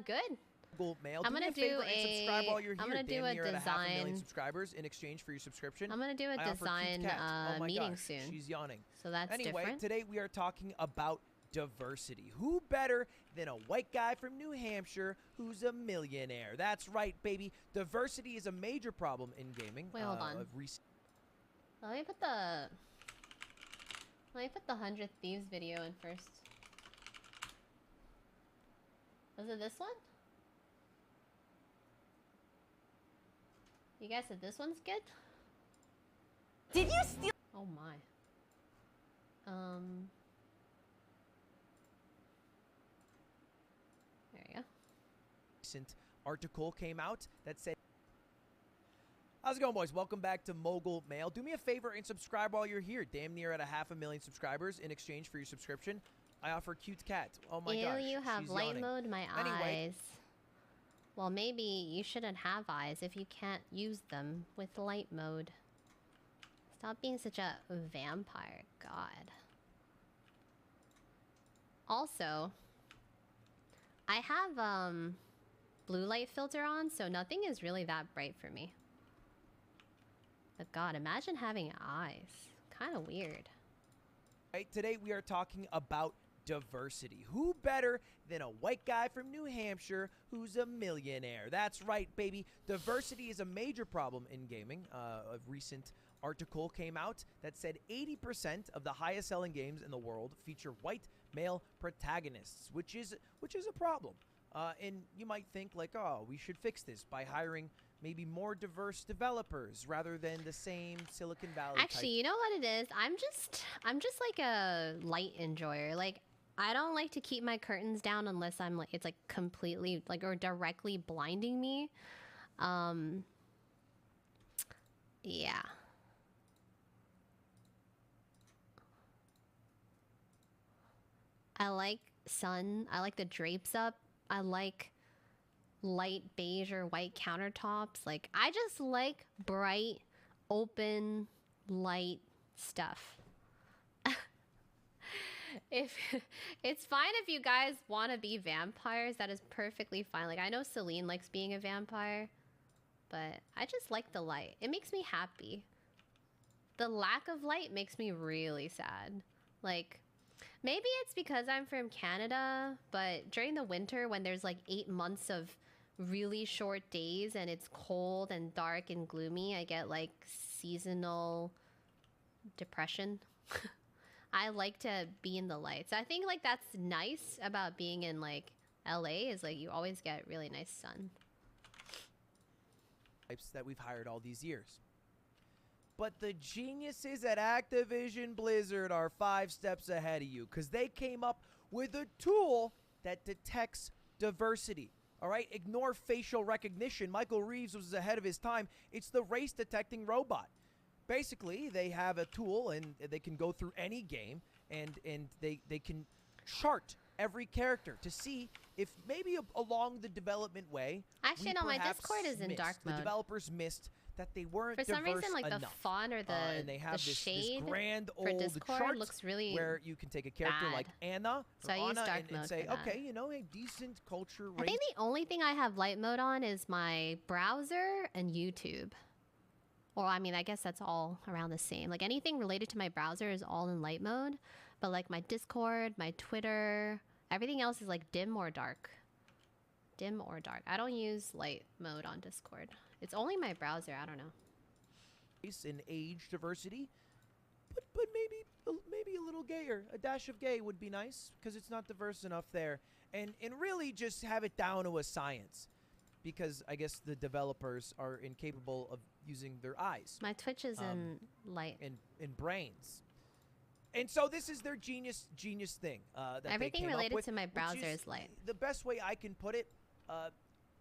Good. Mail. I'm gonna do a. Subscribe while you're here. I'm gonna do a design. 500,000 subscribers in exchange for your subscription. I'm gonna do a design meeting soon. She's yawning. So that's anyway, different. Today we are talking about diversity. Who better than a white guy from New Hampshire who's a millionaire? That's right, baby. Diversity is a major problem in gaming. Wait, hold on. Let me put the 100 Thieves video in first. Was it this one? You guys said this one's good? Did you steal? Oh my. There you go. Recent article came out that said, how's it going, boys? Welcome back to Mogul Mail. Do me a favor and subscribe while you're here. Damn near at 500,000 subscribers. In exchange for your subscription, I offer cute cat. Oh my gosh. You have light yawning. mode my eyes. Well, maybe you shouldn't have eyes if you can't use them with light mode. Stop being such a vampire. God. Also, I have blue light filter on, so nothing is really that bright for me. But God, imagine having eyes. Kind of weird. Right, today we are talking about diversity. Who better than a white guy from New Hampshire who's a millionaire? That's right, baby. Diversity is a major problem in gaming. A recent article came out that said 80% of the highest selling games in the world feature white male protagonists, which is a problem. And you might think like, oh, we should fix this by hiring maybe more diverse developers rather than the same Silicon Valley Actually, type. You know what it is? I'm just like a light enjoyer. Like, I don't like to keep my curtains down unless I'm like it's like completely like or directly blinding me. Yeah. I like sun. I like the drapes up. I like light beige or white countertops. Like, I just like bright, open, light stuff. If it's fine if you guys want to be vampires, that is perfectly fine. Like, I know Celine likes being a vampire, but I just like the light. It makes me happy. The lack of light makes me really sad. Like, maybe it's because I'm from Canada, but during the winter when there's like 8 months of really short days and it's cold and dark and gloomy, I get like seasonal depression. I like to be in the lights. I think like that's nice about being in like LA is like you always get really nice sun. Types that we've hired all these years. But the geniuses at Activision Blizzard are 5 steps ahead of you because they came up with a tool that detects diversity. All right, ignore facial recognition. Michael Reeves was ahead of his time. It's the race detecting robot. Basically, they have a tool and they can go through any game and they can chart every character to see if maybe along the development way. Actually, no, my Discord is in dark mode. The developers missed that they weren't for some reason, like enough. The font or and they have this grand old Discord chart looks really where you can take a character bad. like Anna, so I use dark mode and say, for that. okay, you know, a decent culture race. I think the only thing I have light mode on is my browser and YouTube. Or, I mean, I guess that's all around the same. Like, anything related to my browser is all in light mode. But, like, my Discord, my Twitter, everything else is, like, dim or dark. Dim or dark. I don't use light mode on Discord. It's only my browser. I don't know. In age diversity. But maybe a little gayer. A dash of gay would be nice because it's not diverse enough there. And really just have it down to a science. Because I guess the developers are incapable of using their eyes. My Twitch is in light. In brains. And so this is their genius thing. That everything they came related up with, to my browser is light. The best way I can put it,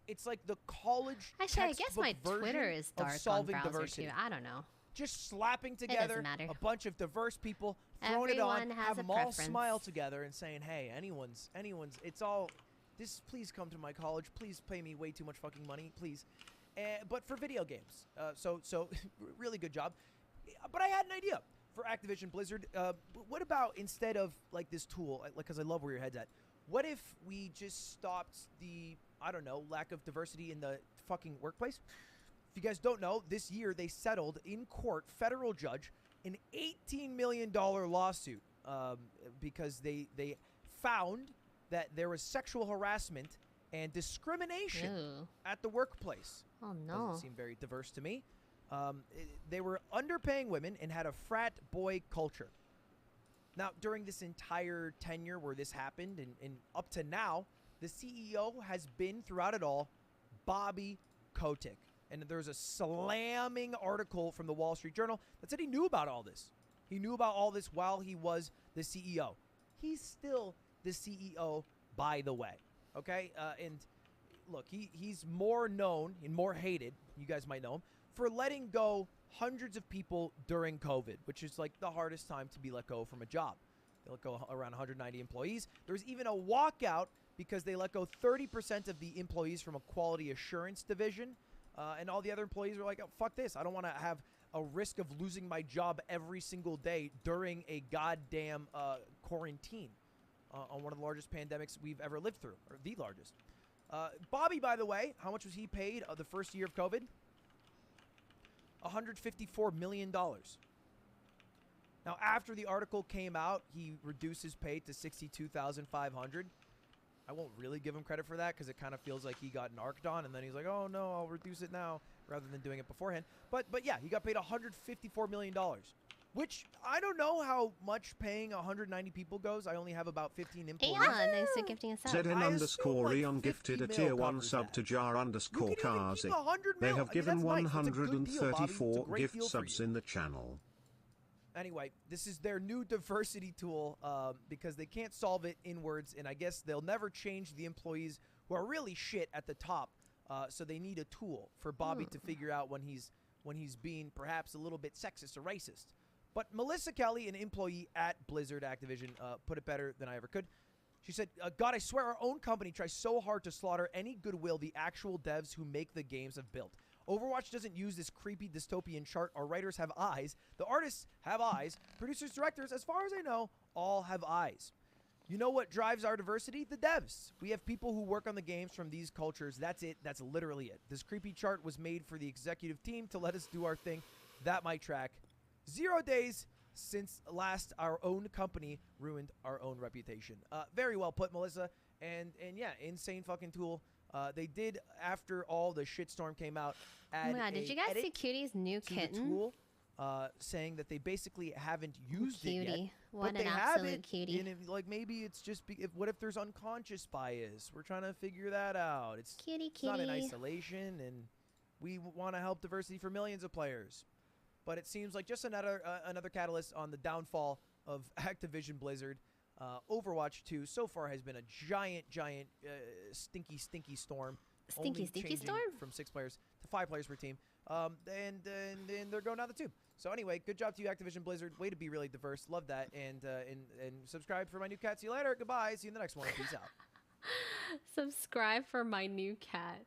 it's like the college Actually, I guess my Twitter is dark on browser diversity. too. I don't know. Just slapping together a bunch of diverse people, throwing Everyone it on, has have a them all preference. smile together and saying, hey, anyone's, it's all... please come to my college. Please pay me way too much fucking money, please. But for video games. So really good job. But I had an idea for Activision Blizzard. What about instead of like this tool, because I love where your head's at, What if we just stopped the, I don't know, lack of diversity in the fucking workplace? If you guys don't know, this year they settled in court, federal judge, an $18 million lawsuit because they found that there was sexual harassment and discrimination at the workplace. Oh, no. Doesn't seem very diverse to me. They were underpaying women and had a frat boy culture. Now, during this entire tenure where this happened and up to now, the CEO has been throughout it all, Bobby Kotick. And there's a slamming article from the Wall Street Journal that said he knew about all this. He knew about all this while he was the CEO. He's still the CEO, by the way. Okay? And look, he's more known and more hated, you guys might know him, for letting go hundreds of people during COVID, which is like the hardest time to be let go from a job. They let go around 190 employees. There was even a walkout because they let go 30% of the employees from a quality assurance division. And all the other employees were like, oh, fuck this. I don't want to have a risk of losing my job every single day during a goddamn quarantine on one of the largest pandemics we've ever lived through, or the largest. Bobby, by the way, how much was he paid the first year of COVID? $154 million. Now, after the article came out, he reduced his pay to $62,500. I won't really give him credit for that because it kind of feels like he got narked on, and then he's like, oh, no, I'll reduce it now rather than doing it beforehand. But yeah, he got paid $154 million, which I don't know how much paying 190 people goes. I only have about 15 employees. Yeah, thanks for gifting us up. ZN_Eon gifted a tier 1 sub to Jar_Kazi. They have given 134 gift subs in the channel. Anyway, this is their new diversity tool because they can't solve it inwards, and I guess they'll never change the employees who are really shit at the top. So they need a tool for Bobby to figure out when he's being perhaps a little bit sexist or racist. But Melissa Kelly, an employee at Blizzard Activision, put it better than I ever could. She said, God, I swear our own company tries so hard to slaughter any goodwill the actual devs who make the games have built. Overwatch doesn't use this creepy dystopian chart. Our writers have eyes. The artists have eyes. Producers, directors, as far as I know, all have eyes. You know what drives our diversity? The devs. We have people who work on the games from these cultures. That's it. That's literally it. This creepy chart was made for the executive team to let us do our thing. That might track. 0 days since last our own company ruined our own reputation. Very well put, Melissa. And yeah, insane fucking tool. They did, after all the shitstorm came out, add oh my God, did you guys see Cutie's new kitten? The tool, saying that they basically haven't used it yet. What but an they absolute have it, cutie. And like maybe it's just what if there's unconscious bias? We're trying to figure that out. It's not in isolation, and we want to help diversity for millions of players. But it seems like just another catalyst on the downfall of Activision Blizzard. Overwatch 2 so far has been a giant, stinky storm. Stinky storm? From 6 players to 5 players per team. And they're going down the tube. So anyway, good job to you, Activision Blizzard. Way to be really diverse. Love that. And subscribe for my new cat. See you later. Goodbye. See you in the next one. Peace out. Subscribe for my new cat.